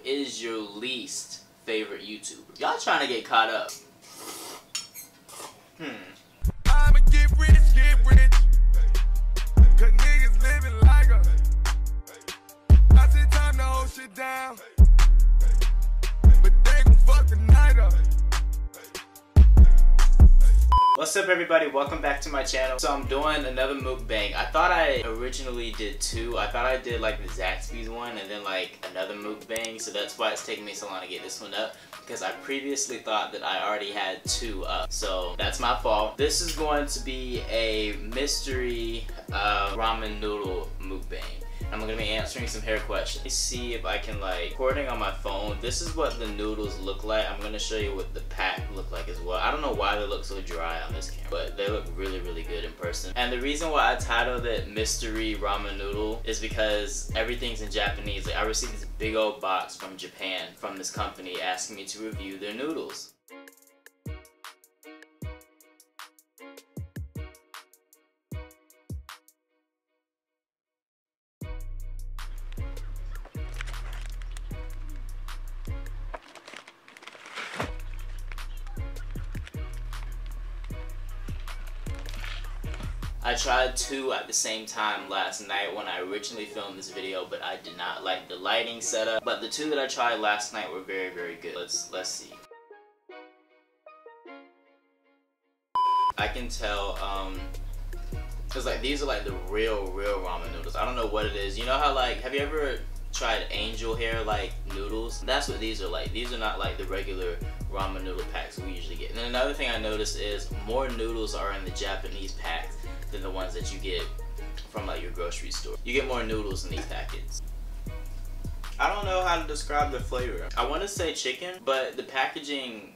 is your least favorite YouTuber? Y'all trying to get caught up. I'ma get rich, cause niggas living like a. I said time to hold shit down, but they gon' fuck the night up. What's up everybody, welcome back to my channel. So I'm doing another mukbang. I thought I originally did two. I thought I did like the Zaxby's one and then like another mukbang, so that's why it's taking me so long to get this one up, because I previously thought that I already had two up, so that's my fault. This is going to be a mystery ramen noodle mukbang. I'm gonna be answering some hair questions. Let's see if I can like recording on my phone. This is what the noodles look like. I'm gonna show you what the pack look like as well. I don't know why they look so dry on this camera, but they look really good in person. And the reason why I titled it mystery ramen noodle is because everything's in Japanese. Like, I received this big old box from Japan from this company asking me to review their noodles. I tried two at the same time last night when I originally filmed this video, but I did not like the lighting setup. But the two that I tried last night were very good. Let's see. I can tell, cause like these are like the real ramen noodles. I don't know what it is. You know how like, have you ever tried angel hair like noodles? That's what these are like. These are not like the regular ramen noodle packs we usually get. And then another thing I noticed is more noodles are in the Japanese packs than the ones that you get from like your grocery store. You get more noodles in these packets. I don't know how to describe the flavor. I want to say chicken, but the packaging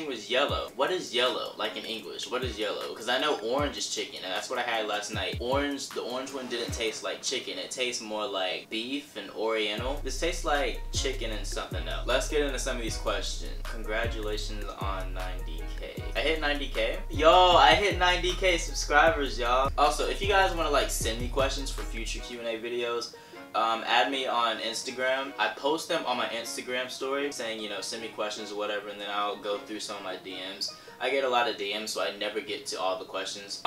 was yellow. What is yellow, like in English? What is yellow? Because I know orange is chicken, and that's what I had last night. The orange one didn't taste like chicken. It tastes more like beef and oriental. This tastes like chicken and something else. Let's get into some of these questions. Congratulations on 90K. I hit 90K. Yo, I hit 90K subscribers, y'all. Also, if you guys want to like send me questions for future Q&A videos, add me on Instagram. I post them on my Instagram story saying, you know, send me questions or whatever, and then I'll go through some of my DMs. I get a lot of DMs, so I never get to all the questions.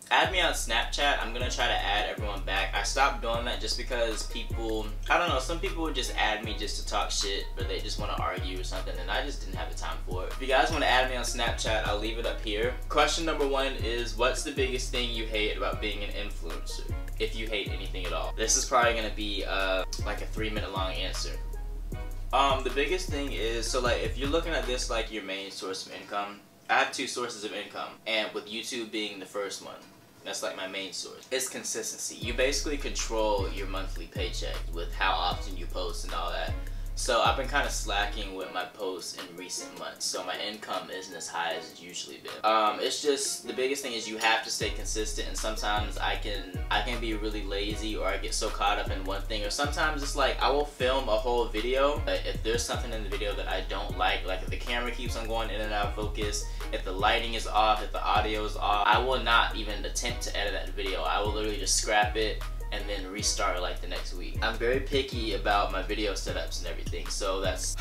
Add me on Snapchat. I'm gonna try to add everyone back. I stopped doing that just because people, I don't know, some people would just add me just to talk shit, or they just want to argue or something, and I just didn't have the time for it. If you guys want to add me on Snapchat, I'll leave it up here. Question number one is, what's the biggest thing you hate about being an influencer? If you hate anything at all. This is probably gonna be like a 3-minute long answer. The biggest thing is, so like if you're looking at this like your main source of income, I have two sources of income, and with YouTube being the first one, that's like my main source. It's consistency. You basically control your monthly paycheck with how often you post and all that. So I've been kind of slacking with my posts in recent months, so my income isn't as high as it's usually been. It's just, the biggest thing is you have to stay consistent, and sometimes I can be really lazy, or I get so caught up in one thing, or sometimes it's like I will film a whole video, but if there's something in the video that I don't like if the camera keeps on going in and out of focus, if the lighting is off, if the audio is off, I will not even attempt to edit that video. I will literally just scrap it and then restart like the next week. I'm very picky about my video setups and everything, so that's,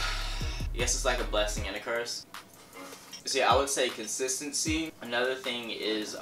I guess it's like a blessing and a curse. So yeah, I would say consistency. Another thing is,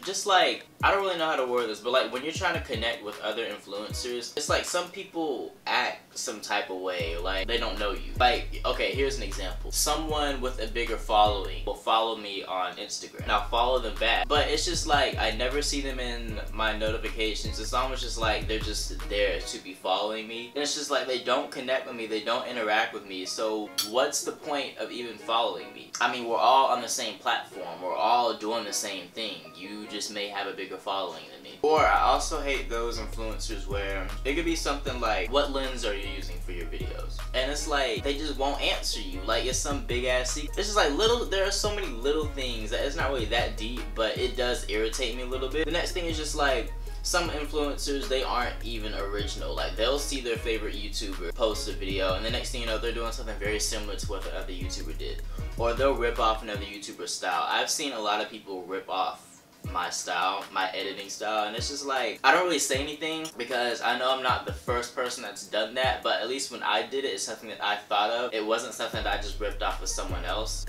just like, I don't really know how to word this, but like when you're trying to connect with other influencers, it's like some people act some type of way, like they don't know you. Like, okay, here's an example. Someone with a bigger following will follow me on Instagram, and I'll follow them back, but it's just like I never see them in my notifications. It's almost just like they're just there to be following me, and it's just like they don't connect with me, they don't interact with me, so what's the point of even following me? I mean, we're all on the same platform, we're all doing the same thing. You just may have a bigger following than me. Or I also hate those influencers where it could be something like, what lens are you using for your videos? And it's like they just won't answer you, like it's some big ass secret. It's just like there are so many little things that it's not really that deep, but it does irritate me a little bit. The next thing is just like, some influencers, they aren't even original. Like, they'll see their favorite YouTuber post a video, and the next thing you know, they're doing something very similar to what the other YouTuber did. Or they'll rip off another YouTuber's style. I've seen a lot of people rip off my style, my editing style, and it's just like, I don't really say anything because I know I'm not the first person that's done that, but at least when I did it, it's something that I thought of. It wasn't something that I just ripped off of someone else.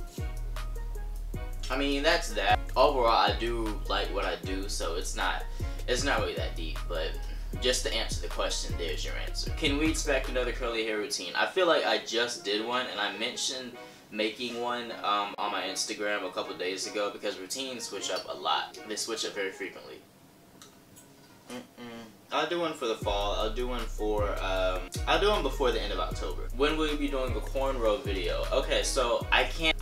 I mean, that's that. Overall, I do like what I do, so it's not really that deep, but just to answer the question, there's your answer. Can we expect another curly hair routine? I feel like I just did one, and I mentioned making one on my Instagram a couple days ago because routines switch up a lot. They switch up very frequently. I'll do one for the fall. I'll do one before the end of October. When will you be doing a cornrow video? Okay, so I can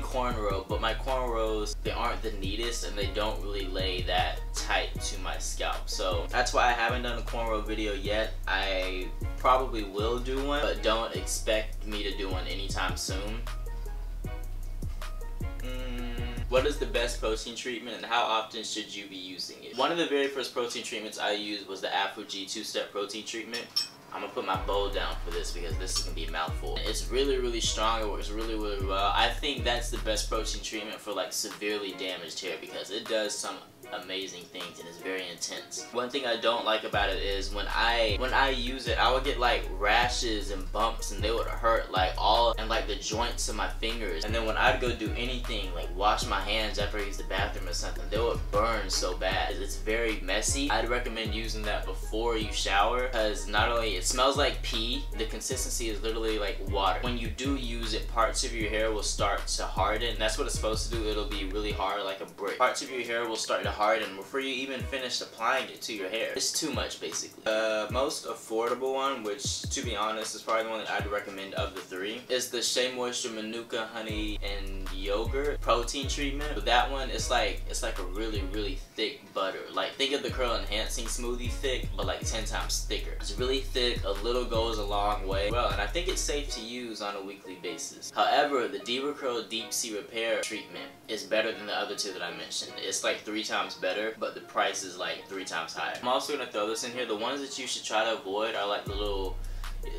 cornrow, but my cornrows, they aren't the neatest and they don't really lay that tight to my scalp. So that's why I haven't done a cornrow video yet. I probably will do one, but don't expect me to do one anytime soon. What is the best protein treatment and how often should you be using it? One of the very first protein treatments I used was the Afro G 2-step protein treatment. I'm gonna put my bowl down for this because this is gonna be a mouthful. It's really, really strong. It works really, really well. I think that's the best protein treatment for like severely damaged hair because it does some amazing things and it's very intense. One thing I don't like about it is when I use it, I would get like rashes and bumps and they would hurt like like the joints of my fingers. And then when I'd go do anything like wash my hands after I use the bathroom or something, they would burn so bad. It's very messy. I'd recommend using that before you shower because not only it smells like pee, the consistency is literally like water. When you do use it, parts of your hair will start to harden. That's what it's supposed to do. It'll be really hard like a brick. Parts of your hair will start to harden before you even finish applying it to your hair. It's too much basically. The most affordable one, which to be honest is probably the one that I'd recommend of the three, is the Shea Moisture Manuka Honey and Yogurt protein treatment. But that one, it's like a really, really thick butter. Like think of the curl enhancing smoothie thick, but like 10 times thicker. It's really thick, a little goes a long way. Well, and I think it's safe to use on a weekly basis. However, the Diva Curl Deep Sea Repair treatment is better than the other two that I mentioned. It's like 3 times better, but the price is like 3 times higher. I'm also gonna throw this in here. The ones that you should try to avoid are like the little,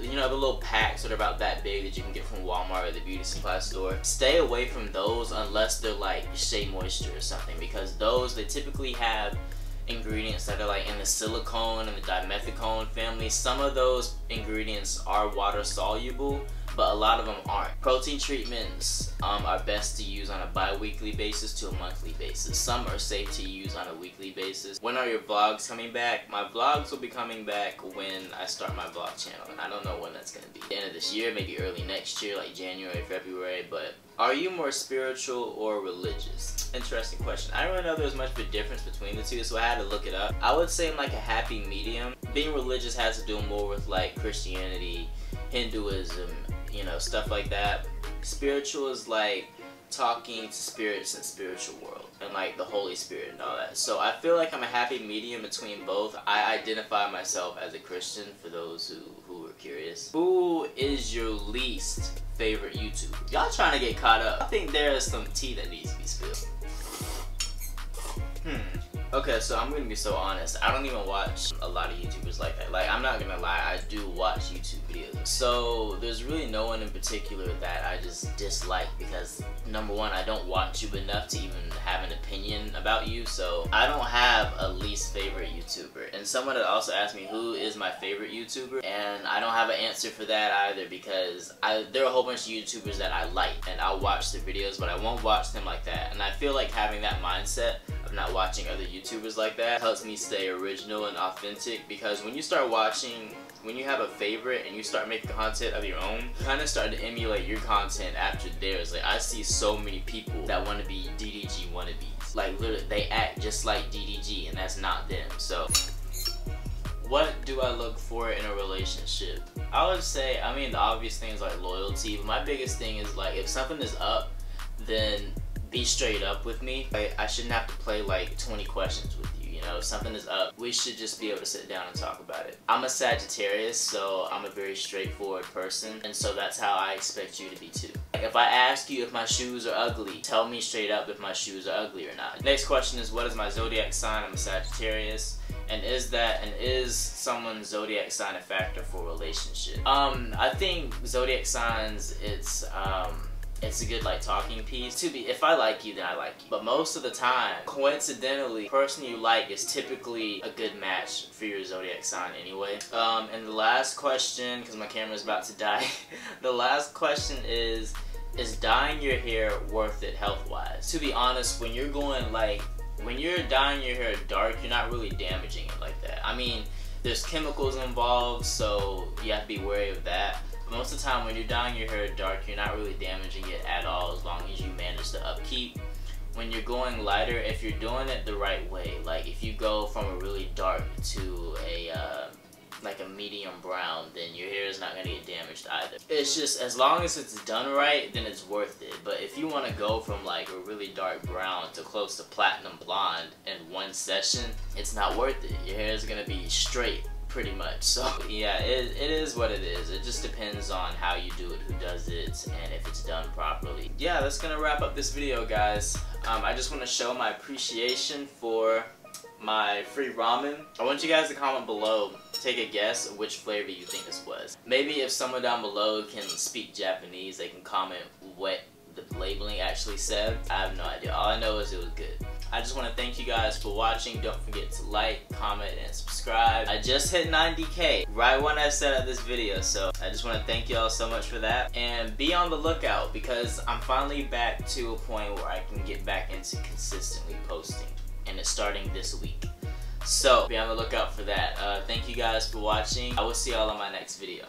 you know, the little packs that are about that big that you can get from Walmart or the beauty supply store. Stay away from those unless they're like Shea Moisture or something, because those, they typically have ingredients that are like in the silicone and the dimethicone family. Some of those ingredients are water soluble, but a lot of them aren't. Protein treatments are best to use on a bi-weekly basis to a monthly basis. Some are safe to use on a weekly basis. When are your vlogs coming back? My vlogs will be coming back when I start my vlog channel, and I don't know when that's gonna be. The end of this year, maybe early next year, like January, February, but are you more spiritual or religious? Interesting question. I don't really know there's much of a difference between the two, so I had to look it up. I would say I'm like a happy medium. Being religious has to do more with like Christianity, Hinduism, you know, stuff like that. Spiritual is like talking to spirits in the spiritual world and like the Holy Spirit and all that. So I feel like I'm a happy medium between both. I identify myself as a Christian for those who are curious. Who is your least favorite YouTuber? Y'all trying to get caught up. I think there is some tea that needs to be spilled. Okay, so I'm gonna be so honest. I don't even watch a lot of YouTubers like that. Like, I'm not gonna lie, I do watch YouTube videos. So there's really no one in particular that I just dislike because, number one, I don't watch you enough to even have an opinion about you. So I don't have a least favorite YouTuber. And someone had also asked me who is my favorite YouTuber, and I don't have an answer for that either because there are a whole bunch of YouTubers that I like and I'll watch their videos, but I won't watch them like that. And I feel like having that mindset of not watching other YouTubers like that helps me stay original and authentic, because when you start watching, when you have a favorite and you start making content of your own, you kind of start to emulate your content after theirs. Like, I see so many people that want to be DDG wannabes. Like, literally, they act just like DDG and that's not them. So what do I look for in a relationship? I would say, I mean, the obvious things like loyalty, but my biggest thing is like, if something is up, then be straight up with me. I shouldn't have to play like 20 questions with you, you know? If something is up, we should just be able to sit down and talk about it. I'm a Sagittarius, so I'm a very straightforward person, and so that's how I expect you to be too. Like, if I ask you if my shoes are ugly, tell me straight up if my shoes are ugly or not. Next question is, what is my zodiac sign? I'm a Sagittarius. And is someone's zodiac sign a factor for a relationship? I think zodiac signs, it's a good like talking piece. If I like you, then I like you. But most of the time, coincidentally, the person you like is typically a good match for your zodiac sign anyway. And the last question, because my camera's about to die, the last question is dyeing your hair worth it health-wise? To be honest, when you're dyeing your hair dark, you're not really damaging it like that. I mean, there's chemicals involved, so you have to be wary of that. But most of the time when you're dyeing your hair dark, you're not really damaging it at all as long as you manage the upkeep. When you're going lighter, if you're doing it the right way, like if you go from a really dark to like a medium brown, then your hair is not going to get damaged either. It's just, as long as it's done right, then it's worth it. But if you want to go from like a really dark brown to close to platinum blonde in one session, it's not worth it. Your hair is going to be straight pretty much. So yeah, it is what it is. It just depends on how you do it, who does it, and if it's done properly. Yeah, that's gonna wrap up this video, guys. I just want to show my appreciation for my free ramen. I want you guys to comment below, take a guess of which flavor you think this was. Maybe if someone down below can speak Japanese, they can comment what the labeling actually said. I have no idea. All I know is it was good. I just want to thank you guys for watching. Don't forget to like, comment, and subscribe. I just hit 90K right when I set up this video, so I just want to thank y'all so much for that. And be on the lookout, because I'm finally back to a point where I can get back into consistently posting, and it's starting this week. So be on the lookout for that. Thank you guys for watching. I will see y'all on my next video.